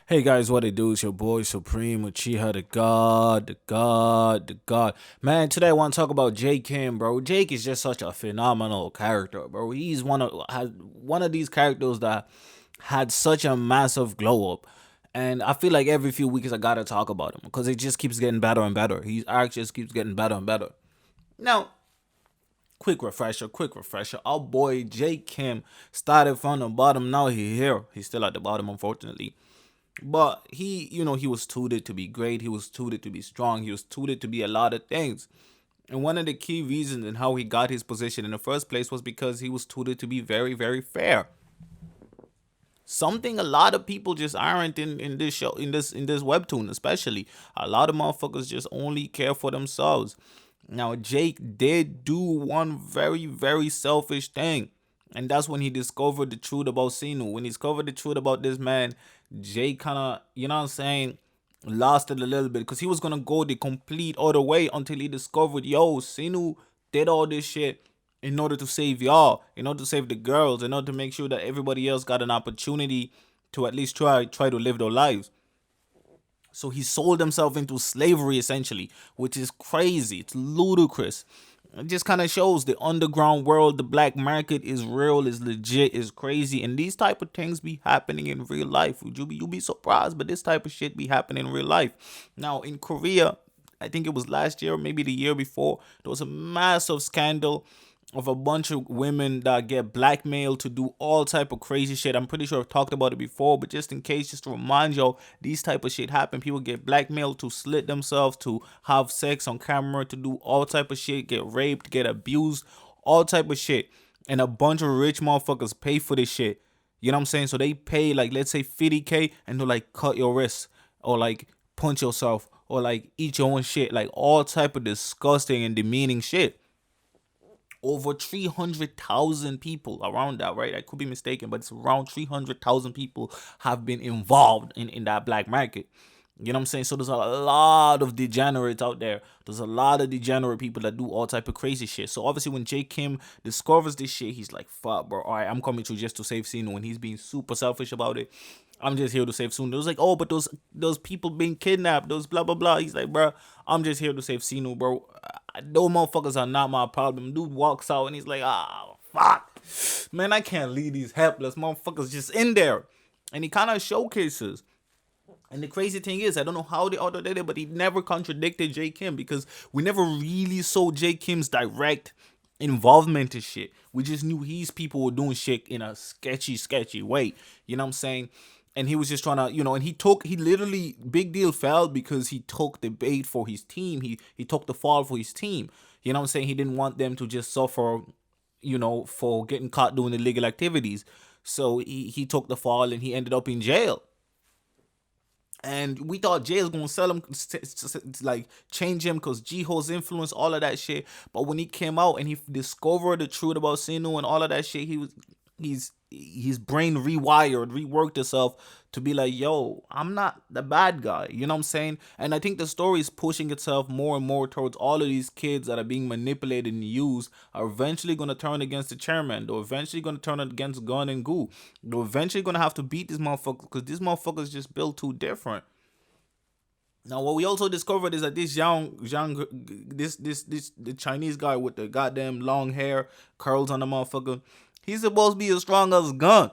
Hey guys, what it do? It's your boy Supreme Uchiha, the God. Man, today I want to talk about Jake Kim, bro. Jake is just such a phenomenal character, bro. He's one of these characters that had such a massive glow up, and I feel like every few weeks I gotta talk about him because it just keeps getting better and better. His arc just keeps getting better and better. Now, quick refresher. Our boy Jake Kim started from the bottom. Now he here. He's still at the bottom, unfortunately. But he was tutored to be great. He was tutored to be strong. He was tutored to be a lot of things. And one of the key reasons in how he got his position in the first place was because he was tutored to be very, very fair. Something a lot of people just aren't in this show, in this webtoon, especially. A lot of motherfuckers just only care for themselves. Now Jake did do one very, very selfish thing. And that's when he discovered the truth about Sinu. When he discovered the truth about this man, Jake kinda, you know what I'm saying, lost it a little bit. Because he was gonna go the complete other way until he discovered, yo, Sinu did all this shit in order to save y'all, in order to save the girls, in order to make sure that everybody else got an opportunity to at least try to live their lives. So he sold himself into slavery essentially, which is crazy. It's ludicrous. It just kind of shows the underground world, the black market is real, is legit, is crazy, and these type of things be happening in real life. Would you be surprised? But this type of shit be happening in real life. Now in Korea, I think it was last year, maybe the year before, there was a massive scandal of a bunch of women that get blackmailed to do all type of crazy shit. I'm pretty sure I've talked about it before, but just in case, just to remind y'all, these type of shit happen. People get blackmailed to slit themselves, to have sex on camera, to do all type of shit, get raped, get abused, all type of shit. And a bunch of rich motherfuckers pay for this shit. You know what I'm saying? So they pay like, let's say 50K, and they'll like cut your wrist or like punch yourself or like eat your own shit, like all type of disgusting and demeaning shit. Over 300,000 people around that, right? I could be mistaken, but it's around 300,000 people have been involved in that black market. You know what I'm saying? So there's a lot of degenerates out there. There's a lot of degenerate people that do all type of crazy shit. So obviously when Jake Kim discovers this shit, he's like, fuck, bro. All right, I'm coming through just to save Cena. When he's being super selfish about it, I'm just here to save Sunu. It was like, oh, but those people being kidnapped, those blah blah blah. He's like, bro, I'm just here to save Sinu, bro. Those motherfuckers are not my problem. Dude walks out and he's like, ah, fuck, man, I can't leave these helpless motherfuckers just in there. And he kind of showcases. And the crazy thing is, I don't know how the author did it, but he never contradicted J. Kim because we never really saw J. Kim's direct involvement in shit. We just knew his people were doing shit in a sketchy way. You know what I'm saying? And he was just trying to, and he literally, big deal fell because he took the bait for his team. He took the fall for his team. You know what I'm saying? He didn't want them to just suffer, for getting caught doing illegal activities. So he took the fall and he ended up in jail. And we thought Jay was gonna sell him, like change him, cause Jiho's influence, all of that shit. But when he came out and he discovered the truth about Sinu and all of that shit, his brain reworked itself to be like, yo, I'm not the bad guy. You know what I'm saying? And I think the story is pushing itself more and more towards all of these kids that are being manipulated and used are eventually gonna turn against the chairman. They're eventually gonna turn against Gun and Goo. They're eventually gonna have to beat this motherfucker because this motherfucker's just built too different. Now, what we also discovered is that this the Chinese guy with the goddamn long hair, curls on the motherfucker, he's supposed to be as strong as a gun.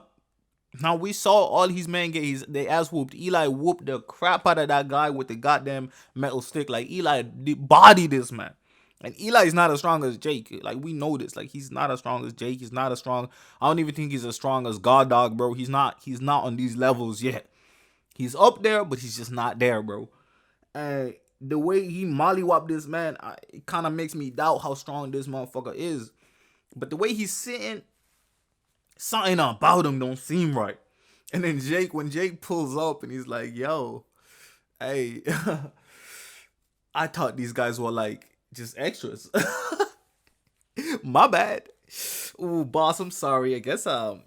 Now we saw all his men get they ass whooped. Eli whooped the crap out of that guy with the goddamn metal stick. Like Eli bodied this man. And Eli is not as strong as Jake. Like we know this. Like he's not as strong as Jake. He's not as strong. I don't even think he's as strong as God Dog, bro. He's not. He's not on these levels yet. He's up there, but he's just not there, bro. And the way he mollywop this man, it kind of makes me doubt how strong this motherfucker is. But the way he's sitting, something about him don't seem right. And then when Jake pulls up and he's like, yo, hey, I thought these guys were like just extras. My bad. Ooh, boss, I'm sorry. I guess I'm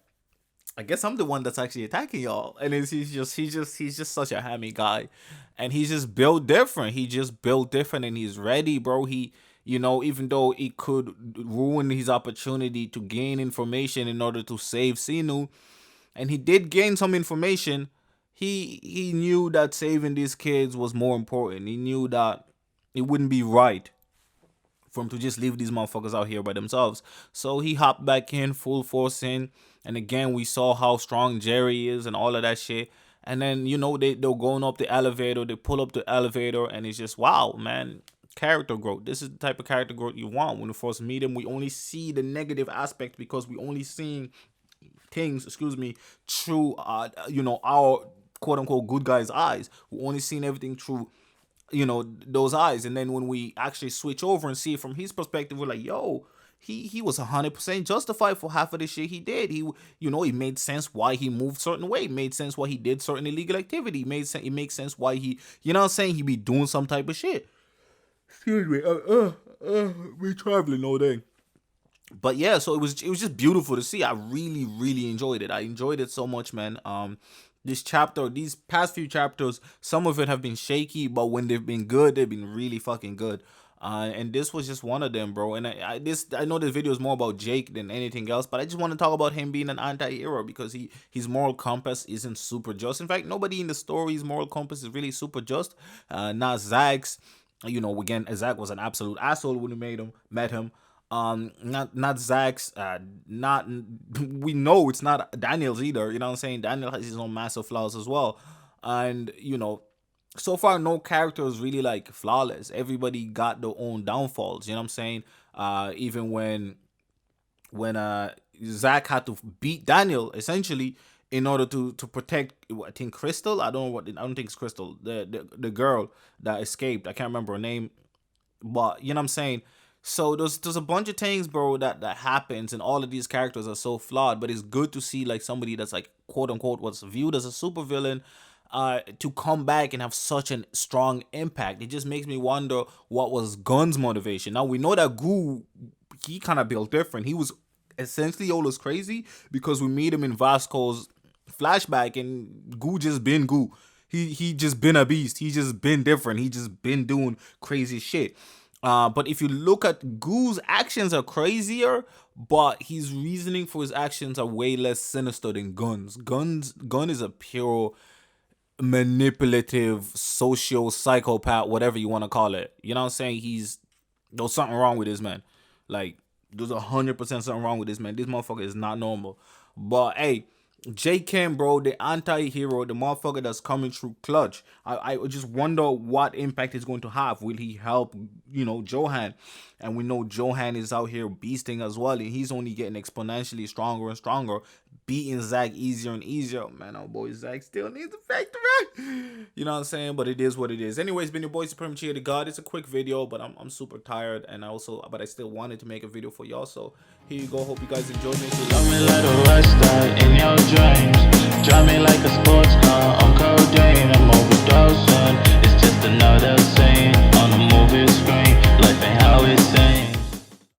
the one that's actually attacking y'all. And he's just such a hammy guy. And he's just built different. He just built different and he's ready, bro. Even though it could ruin his opportunity to gain information in order to save Sinu, and he did gain some information, he knew that saving these kids was more important. He knew that it wouldn't be right for him to just leave these motherfuckers out here by themselves. So he hopped back in, full force in, and again we saw how strong Jerry is and all of that shit. And then they're going up the elevator. They pull up the elevator, and it's just wow, man. Character growth. This is the type of character growth you want. When we first meet him, we only see the negative aspect because we only seeing things, through our quote unquote good guy's eyes. We only seen everything through those eyes. And then when we actually switch over and see it from his perspective, we're like, yo, he was 100% justified for half of the shit he did. It made sense why he moved certain way. It made sense why he did certain illegal activity. It makes sense why he, he be doing some type of shit. Excuse me. We traveling all day. But yeah, so it was just beautiful to see. I really, really enjoyed it. I enjoyed it so much, man. These past few chapters, some of it have been shaky, but when they've been good, they've been really fucking good. And this was just one of them, bro. And I know this video is more about Jake than anything else, but I just want to talk about him being an anti-hero because his moral compass isn't super just. In fact, nobody in the story's moral compass is really super just. Not Zach's. Again, Zach was an absolute asshole when we met him. Not Zach's. Not we know it's not Daniel's either. You know what I'm saying? Daniel has his own massive flaws as well, and so far no character is really like flawless. Everybody got their own downfalls. You know what I'm saying? Even when Zach had to beat Daniel essentially in order to protect, I think Crystal. I don't think it's Crystal. The girl that escaped. I can't remember her name, but you know what I'm saying. So there's a bunch of things, bro, that happens, and all of these characters are so flawed. But it's good to see like somebody that's like quote unquote what's viewed as a supervillain, to come back and have such a strong impact. It just makes me wonder what was Gun's motivation. Now we know that Gu, he kind of built different. He was essentially always crazy because we meet him in Vasco's flashback, and Gu just been Gu. He just been a beast. He just been different. He just been doing crazy shit. But if you look at Gu's actions are crazier, but his reasoning for his actions are way less sinister than Gun's. Gun is a pure manipulative, psychopath, whatever you want to call it. You know what I'm saying? There's something wrong with this man. Like, there's 100% something wrong with this man. This motherfucker is not normal. But hey, J. Kim, bro, the anti-hero, the motherfucker that's coming through clutch. I just wonder what impact he's going to have. Will he help, Johan? And we know Johan is out here beasting as well, and he's only getting exponentially stronger and stronger, beating Zach easier and easier. Man, our boy Zach still needs a factory. You know what I'm saying? But it is what it is. Anyways, been your boy Supreme Cheer to God. It's a quick video, but I'm super tired, and I still wanted to make a video for y'all. So here you go. Hope you guys enjoyed me. Love me like a rock star in your dreams. Drive me like a sports car on codeine. I'm overdosed.